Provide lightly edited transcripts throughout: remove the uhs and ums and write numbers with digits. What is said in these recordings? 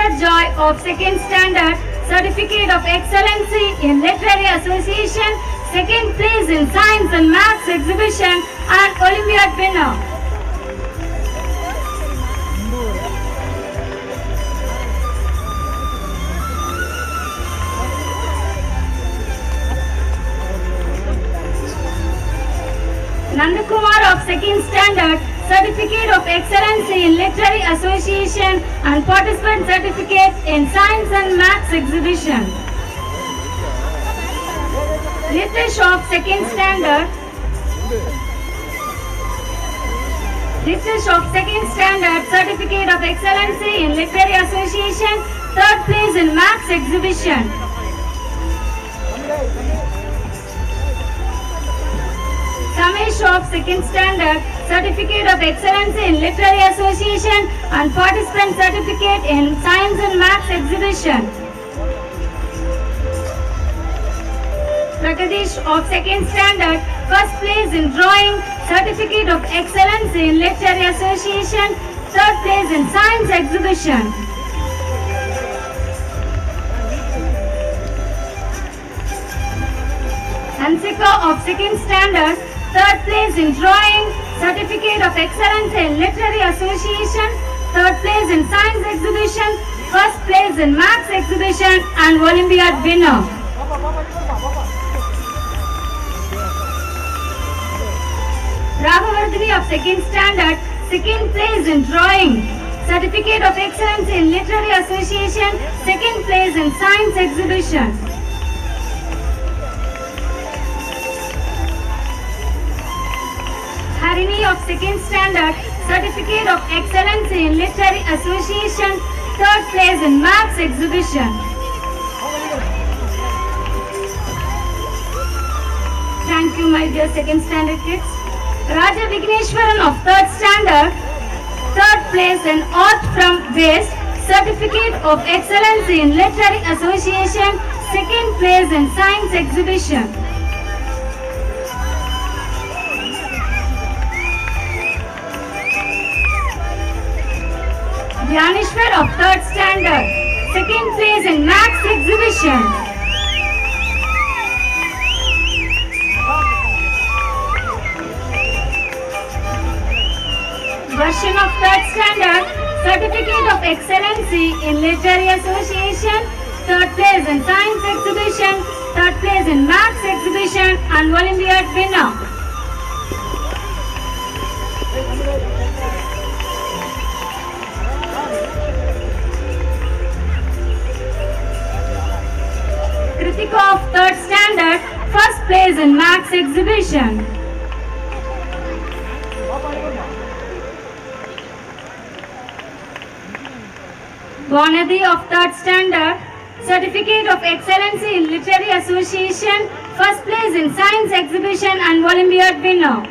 Mr. Joy of 2nd Standard, Certificate of Excellency in Literary Association, 2nd place in Science and Maths Exhibition and Olympiad winner. Nandakumar of 2nd Standard, Certificate of Excellency in Literary Association and Participant Certificate in Science and Maths Exhibition. Ritesh of 2nd Standard, Certificate of Excellency in Literary Association, 3rd place in Maths Exhibition. Samesh of 2nd Standard, Certificate of Excellency in Literary Association and Participant Certificate in Science and Maths Exhibition. Prakadesh of 2nd Standard, 1st place in Drawing, Certificate of Excellency in Literary Association, 3rd place in Science Exhibition. Hansika of 2nd Standard, 3rd place in Drawing, Certificate of Excellency in Literary Association, 3rd place in Science Exhibition, 1st place in Maths Exhibition and Olympiad winner. Raghavardhani of 2nd Standard, 2nd place in Drawing, Certificate of Excellency in Literary Association, 2nd place in Science Exhibition. Harini of 2nd Standard, Certificate of Excellency in Literary Association, 3rd place in Maths Exhibition. Thank you, my dear 2nd Standard kids. Raja Vigneshwaran of 3rd Standard, 3rd place in Art from Waste, Certificate of Excellency in Literary Association, 2nd place in Science Exhibition. Dhaneshwar of 3rd Standard, 2nd place in Maths Exhibition. Varshan of 3rd Standard, Certificate of Excellency in Literary Association, 3rd place in Science Exhibition, 3rd place in Maths Exhibition and Olympiad winner. Kritika of 3rd Standard, 1st place in Maths Exhibition. Bonadi of 3rd Standard, Certificate of Excellency in Literary Association, 1st place in Science Exhibition and Olympiad winner.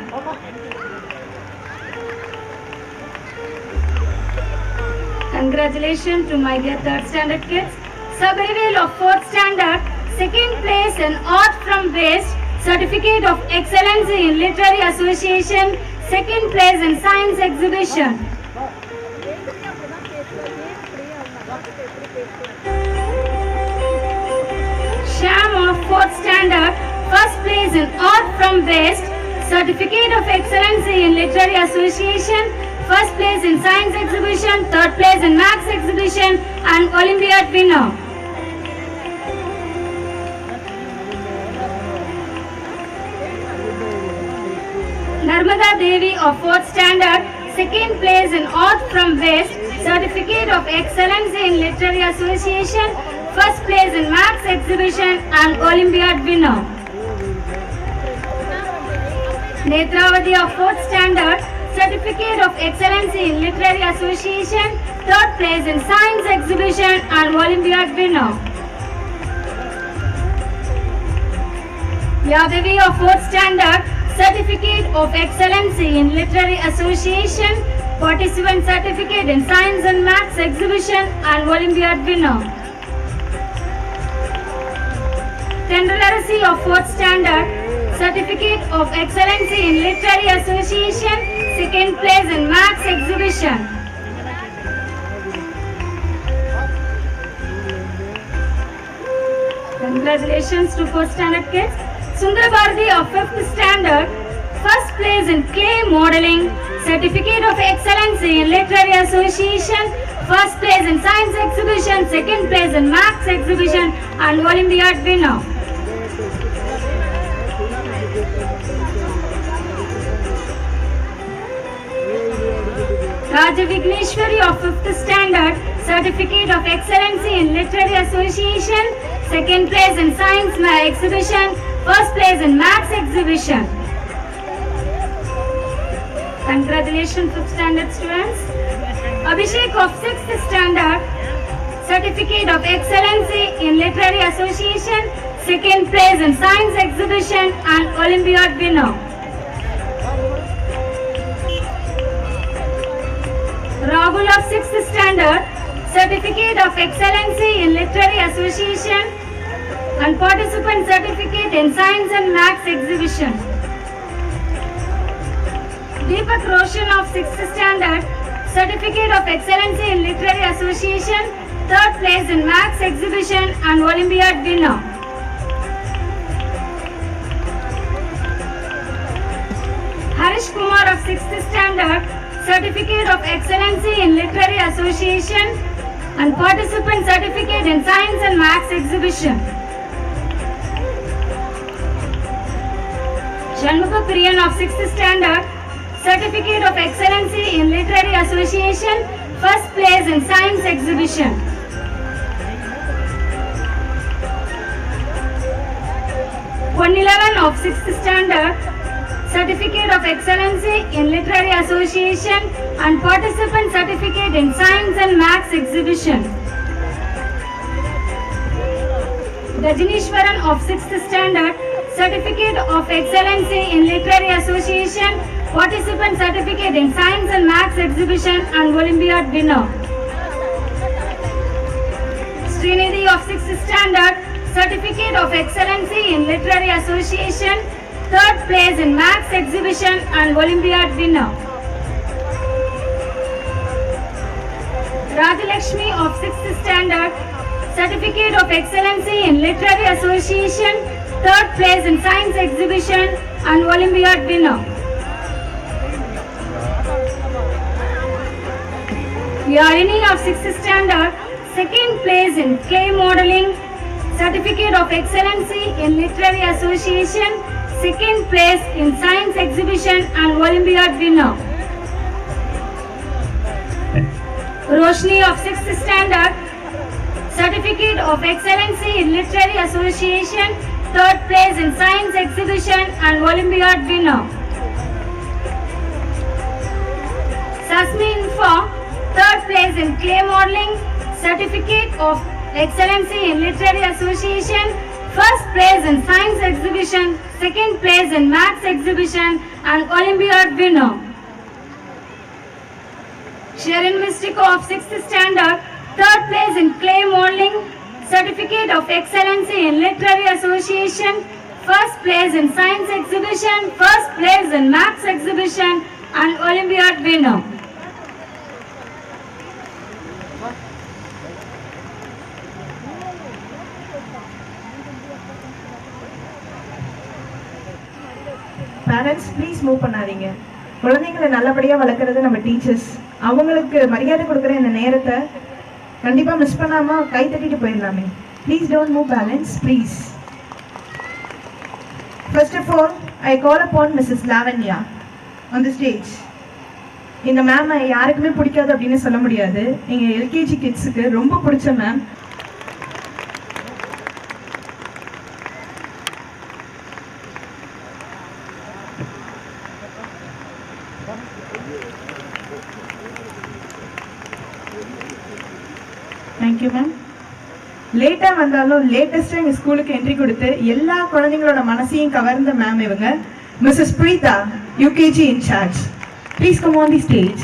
Congratulations to my dear 3rd Standard kids. Sabarivel of 4th Standard, 2nd place in Art from Waste, Certificate of Excellency in Literary Association, 2nd place in Science Exhibition. Sham of 4th Standard, 1st place in Art from Waste, Certificate of Excellency in Literary Association, 1st place in Science Exhibition, 3rd place in Maths Exhibition and Olympiad winner. Narmada Devi of 4th Standard, 2nd place in Art from Waste, Certificate of Excellency in Literary Association, 1st place in Maths Exhibition and Olympiad winner. Netravati of 4th Standard, Certificate of Excellency in Literary Association, 3rd place in Science Exhibition and Olympiad winner. Yadavi of 4th Standard, Certificate of Excellency in Literary Association, Participant Certificate in Science and Maths Exhibition and Olympiad winner. Tendalarasi of 4th Standard, Certificate of Excellency in Literary Association, 2nd place in Maths Exhibition. Congratulations to 4th standard kids. Sundar Bharati of 5th standard, first place in clay modeling, certificate of excellence in literary association, first place in science exhibition, second place in maths exhibition and Olympiad winner. Raja Vigneshwari of 5th standard, certificate of excellence in literary association, second place in science exhibition, first place in maths exhibition. Congratulations 5th standard students. Abhishek of 6th standard, certificate of excellence in literary association, second place in science exhibition and Olympiad winner. Rahul of 6th standard, certificate of excellence in literary association and participant certificate in science and maths exhibition. Deepak Roshan of 6th standard, certificate of excellence in literary association, third place in maths exhibition and Olympiad winner. Harish Kumar of 6th standard, certificate of excellence in literary association and participant certificate in science and maths exhibition. Shanmugha Priyan of 6th standard, certificate of excellence in literary association, first place in science exhibition. Ponnilavan of 6th standard, certificate of excellence in literary association and participant certificate in science and maths exhibition. Rajneeshwaran of 6th standard, certificate of excellence in literary association, participant certificate in science and maths exhibition and Olympiad winner. Srinidhi of 6th standard, certificate of excellence in literary association, third place in maths exhibition and Olympiad winner. Rajalakshmi of 6th standard, certificate of excellence in literary association, third place in science exhibition and Olympiad winner. Yarini of 6th standard, second place in clay modeling, certificate of excellence in literary association, second place in science exhibition and Olympiad winner. Roshni of 6th standard, certificate of excellence in literary association, third place in science exhibition and Olympiad winner. Sasmi Info, third place in clay modeling, certificate of excellence in literary association, first place in science exhibition, second place in maths exhibition and Olympiad winner. Sharon Mystico of 6th standard, third place in clay modeling, certificate of excellence in literary association, first place in science exhibition, first place in maths exhibition and Olympiad winner. Parents, please move பண்ணாதீங்க. குழந்தைகளை நல்லபடியா வளர்க்கறது நம்ம teachers. அவங்களுக்கு மரியாதை கொடுக்கிற இந்த நேரத்தை கண்டிப்பா மிஸ் பண்ணாம கை தட்டிட்டு போயிடலாமே. Please don't move balance, please. First of all, I call upon Mrs. Lavanya on the stage. இந்த மேம் யாருக்குமே பிடிக்காது அப்படின்னு சொல்ல முடியாது. எங்க எல்கேஜி கிட்ஸுக்கு ரொம்ப பிடிச்ச மேம். Thank you, ma'am. லேட்டா வந்தாலும் லேட்டஸ்டா எங்க ஸ்கூலுக்கு என்ட்ரி கொடுத்து எல்லா குழந்தைங்களோட மனசையும் கவர்ந்த மேம் இவங்க. Mrs. Preetha, UKG in charge. Please come on the stage.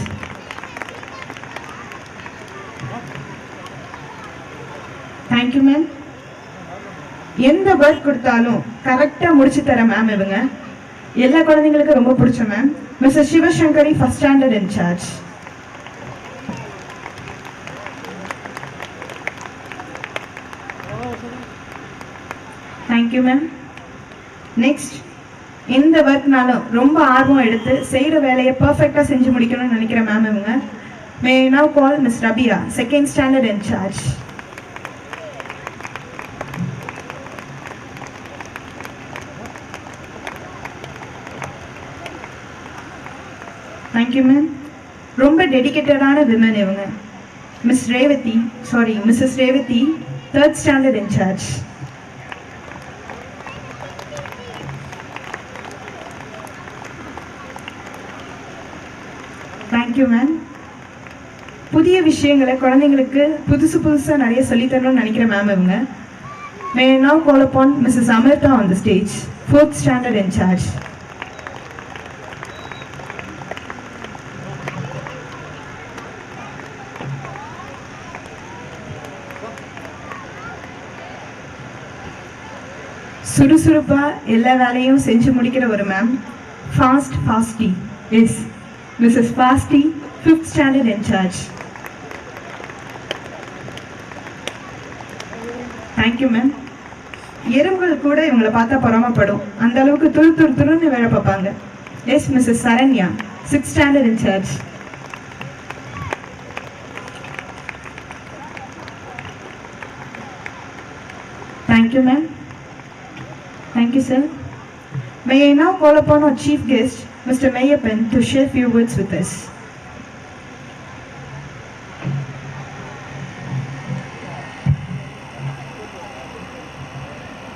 Thank you, ma'am. எந்த ஒர்க் கொடுத்தாலும் கரெக்டா முடிச்சு தர மேம் இவங்க. எல்லா குழந்தைங்களுக்கும் ரொம்ப பிடிச்ச ma'am. Mrs. Shivashankari, first standard in charge. Thank you ma'am. Next, எந்த ஒர்க்னாலும் ரொம்ப ஆர்வம் எடுத்து செய்கிற வேலையை பர்ஃபெக்டாக செஞ்சு முடிக்கணும்னு நினைக்கிற மேம் இவங்க. May now call Miss Rabia, second standard incharge. Thank you ma'am. ரொம்ப டெடிக்கேட்டடான விமன் இவங்க. Mrs Revathi, third standard incharge. Thank you ma'am. புதிய விஷயங்களை குழந்தைங்களுக்கு புதுசாக நிறைய சொல்லித்தரணும்னு நினைக்கிற மேம் இவங்க. May now call upon Mrs Amritha on the stage, fourth standard incharge. சுறுசுறுப்பாக எல்லா வேலையும் செஞ்சு முடிக்கிற ஒரு மேம். ஃபாஸ்டி, எஸ் மிஸ்ஸஸ் ஃபாஸ்டி, fifth standard incharge. Thank you ma'am. எறும்புகள் கூட இவங்களை பார்த்தா பொறாமப்படும், அந்த அளவுக்கு துருன்னு வேலை பார்ப்பாங்க. Yes Mrs Saranya, sixth standard incharge. Thank you ma'am. Thank you, sir. May I now call upon our chief guest, Mr. Mayappan, to share few words with us.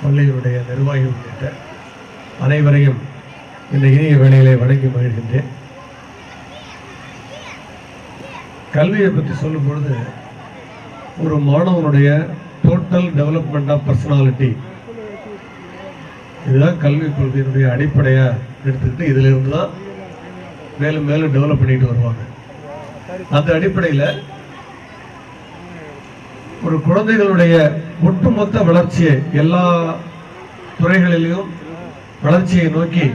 பள்ளிகளுடைய நிர்வாகிகள் உள்ளிட்ட அனைவரையும் இந்த இனிய வேளையிலே வணங்கி மகிழ்கின்றேன். கல்வியை பற்றி சொல்லும் பொழுது ஒரு மாணவனுடைய டோட்டல் டெவலப்மெண்ட் ஆஃப் பர்சனாலிட்டி, இதுதான் கல்வி கொள்கையினுடைய அடிப்படையாக எடுத்துக்கிட்டு இதிலிருந்து தான் மேலும் மேலும் டெவலப் பண்ணிட்டு வருவாங்க. அந்த அடிப்படையில் ஒரு குழந்தைகளுடைய ஒட்டுமொத்த வளர்ச்சியை, எல்லா துறைகளிலும் வளர்ச்சியை நோக்கி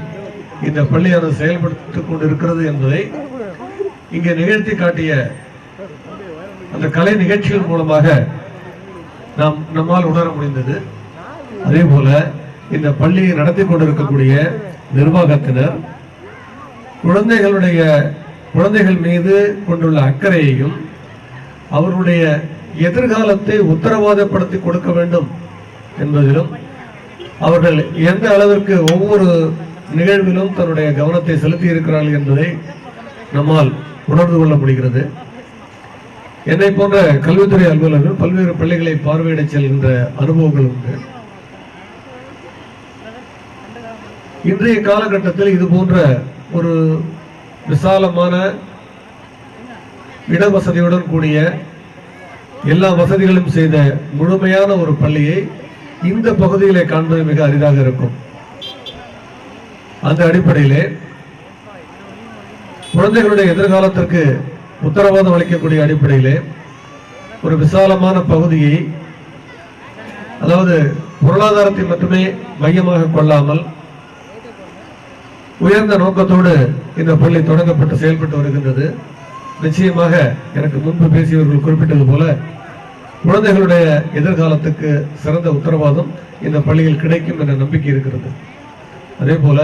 இந்த பள்ளியானது செயல்படுத்திக் கொண்டு இருக்கிறது என்பதை இங்கே நிகழ்த்தி காட்டிய அந்த கலை நிகழ்ச்சிகள் மூலமாக நம்மால் உணர முடிந்தது. அதே போல இந்த பள்ளியை நடத்தி கொண்டிருக்கக்கூடிய நிர்வாகத்தினர் குழந்தைகள் மீது கொண்டுள்ள அக்கறையையும் அவருடைய எதிர்காலத்தை உத்தரவாதப்படுத்தி கொடுக்க வேண்டும் என்பதிலும் அவர்கள் எந்த அளவிற்கு ஒவ்வொரு நிகழ்விலும் தன்னுடைய கவனத்தை செலுத்தி இருக்கிறார்கள் என்பதை நம்மால் உணர்ந்து கொள்ள முடிகிறது. என்னை போன்ற கல்வித்துறை அலுவலர்கள் பல்வேறு பள்ளிகளை பார்வையிட செல்கின்ற அனுபவங்கள் உண்டு. இன்றைய காலகட்டத்தில் இது போன்ற ஒரு விசாலமான இட வசதியுடன் கூடிய எல்லா வசதிகளும் செய்த முழுமையான ஒரு பள்ளியை இந்த பகுதியிலே காண்பது மிக அரிதாக இருக்கும். அந்த அடிப்படையிலே குழந்தைகளுடைய எதிர்காலத்திற்கு உத்தரவாதம் அளிக்கக்கூடிய அடிப்படையிலே ஒரு விசாலமான பகுதியை, அதாவது பொருளாதாரத்தை மட்டுமே மையமாக கொள்ளாமல் உயர்ந்த நோக்கத்தோடு இந்த பள்ளி தொடங்கப்பட்டு செயல்பட்டு வருகின்றது. நிச்சயமாக எனக்கு முன்பு பேசியவர்கள் குறிப்பிட்டது போல குழந்தைகளுடைய எதிர்காலத்துக்கு சிறந்த உத்தரவாதம் இந்த பள்ளியில் கிடைக்கும் என்ற நம்பிக்கை இருக்கிறது. அதே போல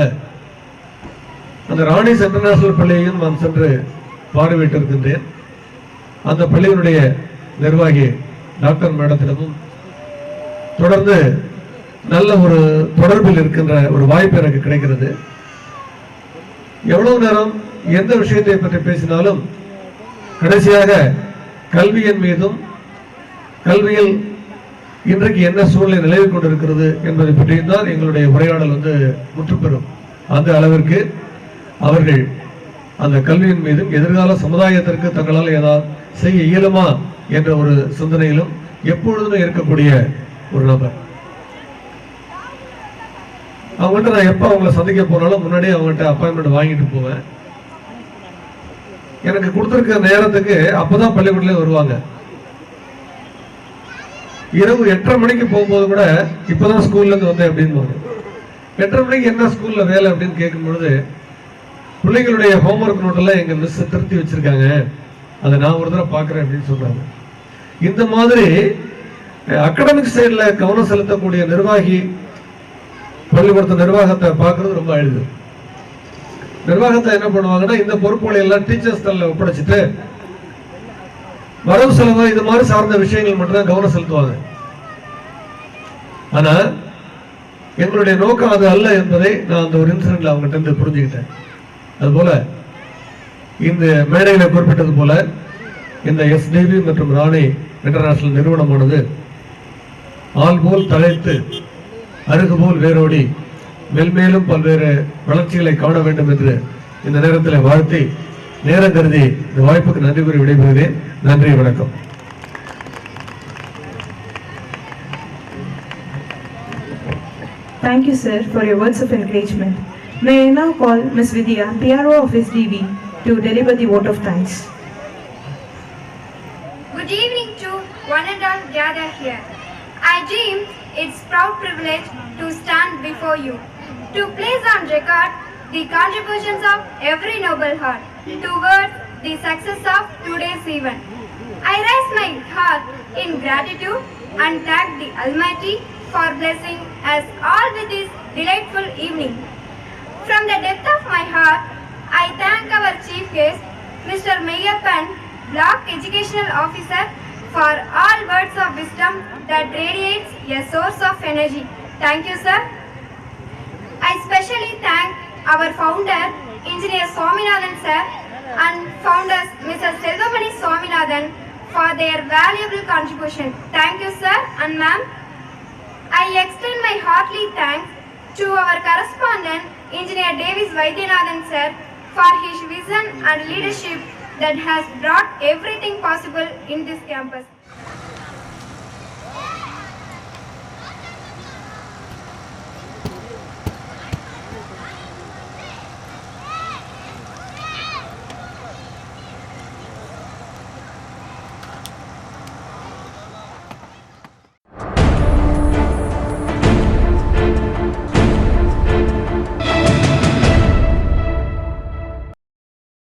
அந்த ராணிஸ் இன்டர்நேஷனல் பள்ளியையும் நான் சென்று பார்வையிட்டிருக்கின்றேன். அந்த பள்ளியினுடைய நிர்வாகி டாக்டர் மேடத்திடமும் தொடர்ந்து நல்ல ஒரு தொடர்பில் இருக்கின்ற ஒரு வாய்ப்பு எனக்கு கிடைக்கிறது. எவ்வளவு நேரம் எந்த விஷயத்தை பற்றி பேசினாலும் கடைசியாக கல்வியின் மீதும் கல்வியில் இன்றைக்கு என்ன சூழ்நிலை நிலவிக் கொண்டிருக்கிறது என்பதை பற்றியும் தான் எங்களுடைய உரையாடல் முற்றுப்பெறும். அந்த அளவிற்கு அவர்கள் அந்த கல்வியின் மீதும் எதிர்கால சமுதாயத்திற்கு தங்களால் ஏதாவது செய்ய இயலுமா என்ற ஒரு சிந்தனையிலும் எப்பொழுதுமே இருக்கக்கூடிய ஒரு நபர். அவங்கள்ட்ட நான் எப்போ அவங்கள சந்திக்க போனாலும் முன்னாடியே அவங்கள்ட்ட அப்பாயின்மெண்ட் வாங்கிட்டு போவேன். எனக்கு கொடுத்துருக்க நேரத்துக்கு அப்போதான் பள்ளிக்கூடலே வருவாங்க. இரவு 8:30 மணிக்கு போகும்போது கூட இப்போதான் ஸ்கூல்லேருந்து வந்தேன் அப்படின்னு 8:30 மணிக்கு என்ன ஸ்கூலில் வேலை அப்படின்னு கேட்கும்பொழுது, பிள்ளைங்களுடைய ஹோம்ஒர்க் நோட்டெல்லாம் எங்கள் மிஸ் திருத்தி வச்சிருக்காங்க, அதை நான் ஒரு தடவை பார்க்குறேன் அப்படின்னு சொன்னாங்க. இந்த மாதிரி அகாடமிக் சைடில் கவனம் செலுத்தக்கூடிய நிர்வாகி பள்ளிக்கூடத்து நிர்வாகத்தை பார்க்கறது ரொம்ப அழுது. நிர்வாகத்தை என்ன பண்ணுவாங்கன்னா, இந்த பொறுப்புகளை எல்லாம் டீச்சர்ஸ் தள்ள ஒப்படைச்சிட்டு வரவு செலவு இது மாதிரி சார்ந்த விஷயங்கள் மட்டும் தான் கவனம் செலுத்துவாங்க. ஆனா எங்களுடைய நோக்கம் அது அல்ல என்பதை நான் அந்த ஒரு இன்சிடென்ட்ல அவங்ககிட்ட இருந்து புரிஞ்சுக்கிட்டேன். அதுபோல இந்த மேடையில குறிப்பிட்டது போல இந்த SDB மற்றும் ராணி இன்டர்நேஷனல் நிறுவனமானது ஆள் போல் தழைத்து அருகு போல் வேரோடி மெல்மேலும் பல்வேறு வளர்ச்சிகளை காண வேண்டும் என்று இந்த நேரத்தில் வாழ்த்தி நேரம் கருதி இந்த வாய்ப்புக்கு நன்றி கூறி விடைபெறுகிறேன். நன்றி, வணக்கம். Thank you, sir, for your words of encouragement. May I now call Ms. Vidya, PRO of SDB, to deliver the vote of thanks. Good evening to one and all gathered here. I deem its proud privilege to stand before you, to place on record the contributions of every noble heart towards the success of today's event. I raise my heart in gratitude and thank the Almighty for blessing us all with this delightful evening. From the depth of my heart, I thank our chief guest, Mr. Mayappan, Block Educational Officer, for all words of wisdom that radiates a source of energy. Thank you, sir. I especially thank our founder, Engineer Swaminathan sir, and founders Mr. Selvamani Swaminathan for their valuable contribution. Thank you, sir and ma'am. I extend my hearty thanks to our correspondent, Engineer Davis Vaidyanathan sir, for his vision and leadership that has brought everything possible in this campus.